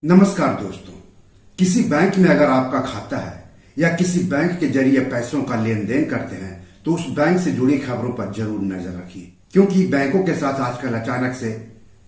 नमस्कार दोस्तों। किसी बैंक में अगर आपका खाता है या किसी बैंक के जरिए पैसों का लेन देन करते हैं तो उस बैंक से जुड़ी खबरों पर जरूर नजर रखिए, क्योंकि बैंकों के साथ आजकल अचानक से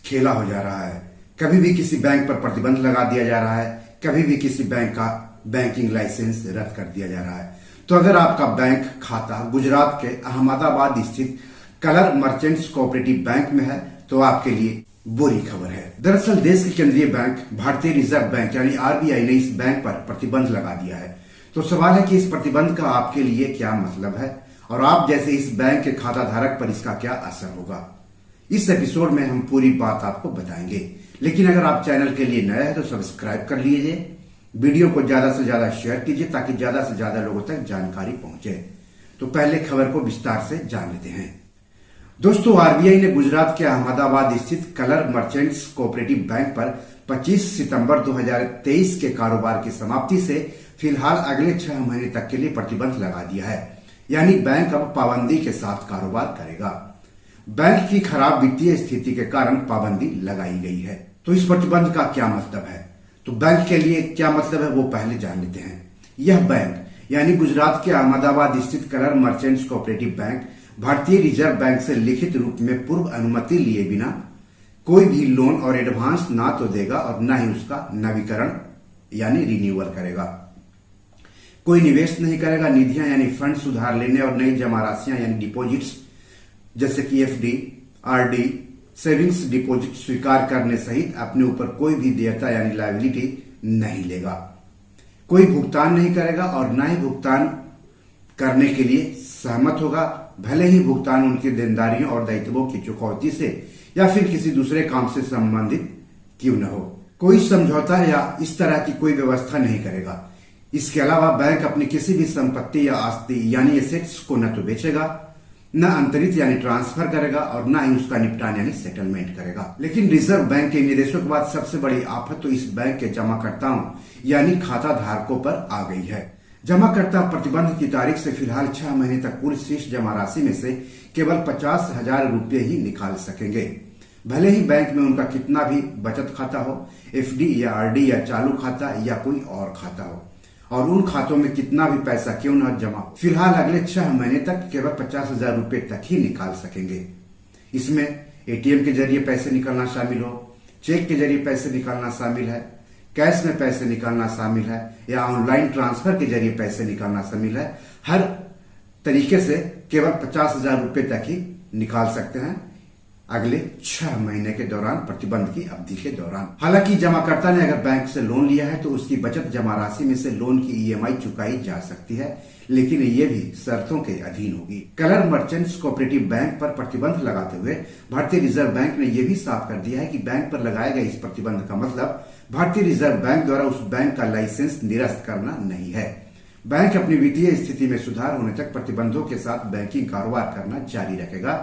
खेला हो जा रहा है। कभी भी किसी बैंक पर प्रतिबंध लगा दिया जा रहा है, कभी भी किसी बैंक का बैंकिंग लाइसेंस रद्द कर दिया जा रहा है। तो अगर आपका बैंक खाता गुजरात के अहमदाबाद स्थित कलर मर्चेंट्स कोऑपरेटिव बैंक में है तो आपके लिए बुरी खबर है। दरअसल देश के केंद्रीय बैंक भारतीय रिजर्व बैंक यानी आरबीआई ने इस बैंक पर प्रतिबंध लगा दिया है। तो सवाल है कि इस प्रतिबंध का आपके लिए क्या मतलब है और आप जैसे इस बैंक के खाता धारक पर इसका क्या असर होगा। इस एपिसोड में हम पूरी बात आपको बताएंगे, लेकिन अगर आप चैनल के लिए नए हैं तो सब्सक्राइब कर लीजिए, वीडियो को ज्यादा से ज्यादा शेयर कीजिए ताकि ज्यादा से ज्यादा लोगों तक जानकारी पहुंचे। तो पहले खबर को विस्तार से जान लेते हैं। दोस्तों, आरबीआई ने गुजरात के अहमदाबाद स्थित कलर मर्चेंट्स कोऑपरेटिव बैंक पर 25 सितंबर 2023 के कारोबार की समाप्ति से फिलहाल अगले 6 महीने तक के लिए प्रतिबंध लगा दिया है। यानी बैंक अब पाबंदी के साथ कारोबार करेगा। बैंक की खराब वित्तीय स्थिति के कारण पाबंदी लगाई गई है। तो इस प्रतिबंध का क्या मतलब है, तो बैंक के लिए क्या मतलब है वो पहले जान लेते हैं। यह बैंक यानी गुजरात के अहमदाबाद स्थित कलर मर्चेंट्स कोऑपरेटिव बैंक भारतीय रिजर्व बैंक से लिखित रूप में पूर्व अनुमति लिए बिना कोई भी लोन और एडवांस ना तो देगा और ना ही उसका नवीकरण यानी रिन्यूअल करेगा। कोई निवेश नहीं करेगा। निधियां यानी फंड सुधार लेने और नई जमा राशियां यानी डिपॉजिट्स जैसे कि एफडी, आरडी, सेविंग्स डिपॉजिट स्वीकार करने सहित अपने ऊपर कोई भी देयता यानी लायबिलिटी नहीं लेगा। कोई भुगतान नहीं करेगा और ना ही भुगतान करने के लिए सहमत होगा, भले ही भुगतान उनकी देनदारियों और दायित्वों की चुकौती से या फिर किसी दूसरे काम से संबंधित क्यों न हो। कोई समझौता या इस तरह की कोई व्यवस्था नहीं करेगा। इसके अलावा बैंक अपनी किसी भी संपत्ति या आस्ति यानी एसेट्स को न तो बेचेगा, न अंतरित यानी ट्रांसफर करेगा और न ही उसका निपटान यानी सेटलमेंट करेगा। लेकिन रिजर्व बैंक के निर्देशों के बाद सबसे बड़ी आफत तो इस बैंक के जमाकर्ताओं यानी खाता धारकों पर आ गई है। जमाकर्ता प्रतिबंध की तारीख से फिलहाल 6 महीने तक कुल शेष जमा राशि में से केवल 50,000 रुपये ही निकाल सकेंगे, भले ही बैंक में उनका कितना भी बचत खाता हो, एफडी या आरडी या चालू खाता या कोई और खाता हो, और उन खातों में कितना भी पैसा क्यों न जमा हो। फिलहाल अगले 6 महीने तक केवल 50,000 रुपये तक ही निकाल सकेंगे। इसमें एटीएम के जरिए पैसे निकालना शामिल हो, चेक के जरिए पैसे निकालना शामिल है, कैश में पैसे निकालना शामिल है या ऑनलाइन ट्रांसफर के जरिए पैसे निकालना शामिल है। हर तरीके से केवल 50,000 रुपये तक ही निकाल सकते हैं अगले 6 महीने के दौरान, प्रतिबंध की अवधि के दौरान। हालांकि जमाकर्ता ने अगर बैंक से लोन लिया है तो उसकी बचत जमा राशि में से लोन की ईएमआई चुकाई जा सकती है, लेकिन ये भी शर्तों के अधीन होगी। कलर मर्चेंट्स कोऑपरेटिव बैंक पर प्रतिबंध लगाते हुए भारतीय रिजर्व बैंक ने यह भी साफ कर दिया है कि बैंक पर लगाए गए इस प्रतिबंध का मतलब भारतीय रिजर्व बैंक द्वारा उस बैंक का लाइसेंस निरस्त करना नहीं है। बैंक अपनी वित्तीय स्थिति में सुधार होने तक प्रतिबंधों के साथ बैंकिंग कारोबार करना जारी रखेगा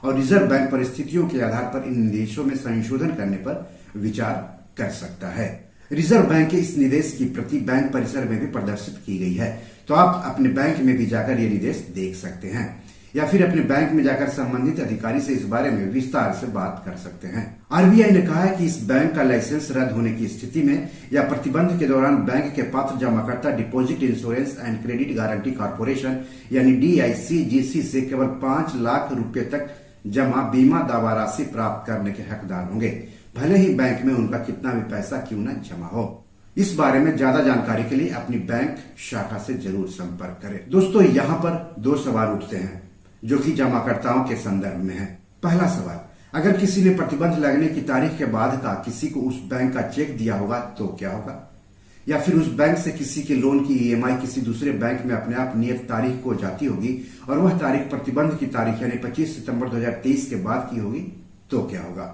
और रिजर्व बैंक परिस्थितियों के आधार पर इन निर्देशों में संशोधन करने पर विचार कर सकता है। रिजर्व बैंक के इस निर्देश की प्रति बैंक परिसर में भी प्रदर्शित की गई है, तो आप अपने बैंक में भी जाकर ये निर्देश देख सकते हैं या फिर अपने बैंक में जाकर संबंधित अधिकारी से इस बारे में विस्तार से बात कर सकते हैं। आरबीआई ने कहा है कि इस बैंक का लाइसेंस रद्द होने की स्थिति में या प्रतिबंध के दौरान बैंक के पात्र जमाकर्ता deposit insurance and credit guarantee corporation यानी DICGC से केवल 5 लाख रुपए तक जमा बीमा दावा राशि प्राप्त करने के हकदार होंगे, भले ही बैंक में उनका कितना भी पैसा क्यों न जमा हो। इस बारे में ज्यादा जानकारी के लिए अपनी बैंक शाखा से जरूर संपर्क करें। दोस्तों, यहाँ पर 2 सवाल उठते हैं जो कि जमाकर्ताओं के संदर्भ में है। पहला सवाल, अगर किसी ने प्रतिबंध लगने की तारीख के बाद का किसी को उस बैंक का चेक दिया होगा तो क्या होगा, या फिर उस बैंक से किसी के लोन की ईएमआई किसी दूसरे बैंक में अपने आप नियत तारीख को जाती होगी और वह तारीख प्रतिबंध की तारीख यानी 25 सितंबर 2023 के बाद की होगी तो क्या होगा।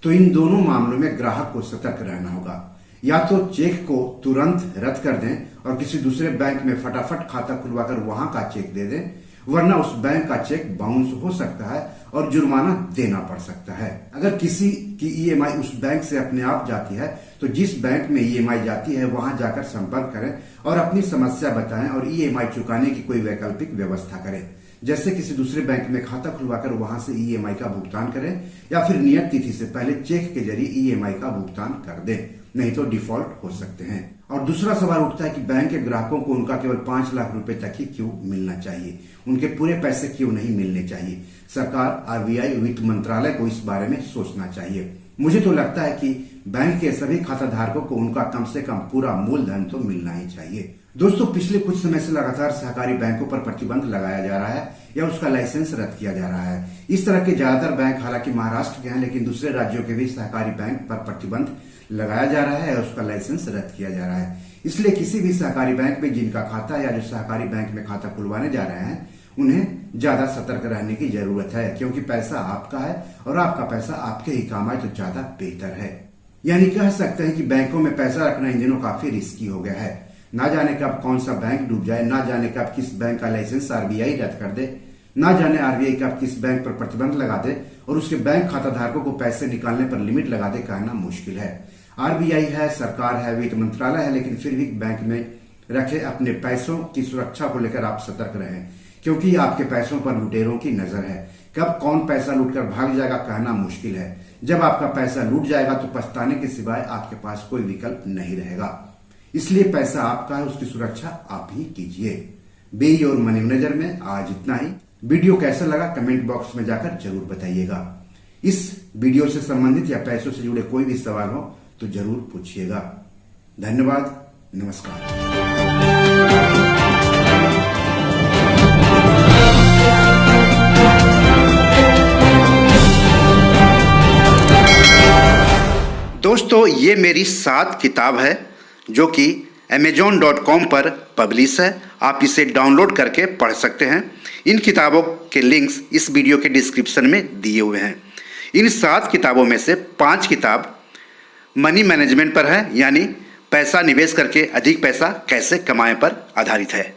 तो इन दोनों मामलों में ग्राहक को सतर्क रहना होगा। या तो चेक को तुरंत रद्द कर दें और किसी दूसरे बैंक में फटाफट खाता खुलवाकर वहां का चेक दे दें, वरना उस बैंक का चेक बाउंस हो सकता है और जुर्माना देना पड़ सकता है। अगर किसी की ईएमआई उस बैंक से अपने आप जाती है तो जिस बैंक में ईएमआई जाती है वहां जाकर संपर्क करें और अपनी समस्या बताएं और ईएमआई चुकाने की कोई वैकल्पिक व्यवस्था करें, जैसे किसी दूसरे बैंक में खाता खुलवाकर वहां से ईएमआई का भुगतान करें या फिर नियत तिथि से पहले चेक के जरिए ईएमआई का भुगतान कर दें। नहीं तो डिफॉल्ट हो सकते हैं। और दूसरा सवाल उठता है कि बैंक के ग्राहकों को उनका केवल 5 लाख रुपए तक ही क्यों मिलना चाहिए, उनके पूरे पैसे क्यों नहीं मिलने चाहिए। सरकार, आरबीआई, वित्त मंत्रालय को इस बारे में सोचना चाहिए। मुझे तो लगता है कि बैंक के सभी खाता धारकों को उनका कम से कम पूरा मूलधन तो मिलना ही चाहिए। दोस्तों, पिछले कुछ समय से लगातार सहकारी बैंकों पर प्रतिबंध लगाया जा रहा है या उसका लाइसेंस रद्द किया जा रहा है। इस तरह के ज्यादातर बैंक हालांकि महाराष्ट्र के हैं, लेकिन दूसरे राज्यों के भी सहकारी बैंक पर प्रतिबंध लगाया जा रहा है और उसका लाइसेंस रद्द किया जा रहा है। इसलिए किसी भी सहकारी बैंक में जिनका खाता है या जो सहकारी बैंक में खाता खुलवाने जा रहे हैं, उन्हें ज्यादा सतर्क रहने की जरूरत है, क्योंकि पैसा आपका है और आपका पैसा आपके ही काम आए तो ज्यादा बेहतर है। यानी कह सकते हैं कि बैंकों में पैसा रखना इन दिनों काफी रिस्की हो गया है। ना जाने कब कौन सा बैंक डूब जाए, ना जाने कब किस बैंक का लाइसेंस आरबीआई रद्द कर दे, ना जाने आरबीआई कब किस बैंक पर प्रतिबंध लगा दे और उसके बैंक खाता धारकों को पैसे निकालने पर लिमिट लगा दे, कहना मुश्किल है। आरबीआई है, सरकार है, वित्त मंत्रालय है, लेकिन फिर भी बैंक में रखे अपने पैसों की सुरक्षा को लेकर आप सतर्क रहें, क्योंकि आपके पैसों पर लुटेरों की नजर है। कब कौन पैसा लूटकर भाग जाएगा, कहना मुश्किल है। जब आपका पैसा लूट जाएगा तो पछताने के सिवाय आपके पास कोई विकल्प नहीं रहेगा। इसलिए पैसा आपका है, उसकी सुरक्षा आप ही कीजिए। बी योर मनी मैनेजर में आज इतना ही। वीडियो कैसा लगा कमेंट बॉक्स में जाकर जरूर बताइएगा। इस वीडियो से संबंधित या पैसों से जुड़े कोई भी सवाल हो तो जरूर पूछिएगा। धन्यवाद, नमस्कार। दोस्तों, ये मेरी 7 किताब है जो कि amazon.com पर पब्लिश है। आप इसे डाउनलोड करके पढ़ सकते हैं। इन किताबों के लिंक्स इस वीडियो के डिस्क्रिप्शन में दिए हुए हैं। इन 7 किताबों में से 5 किताब मनी मैनेजमेंट पर है, यानी पैसा निवेश करके अधिक पैसा कैसे कमाएं पर आधारित है।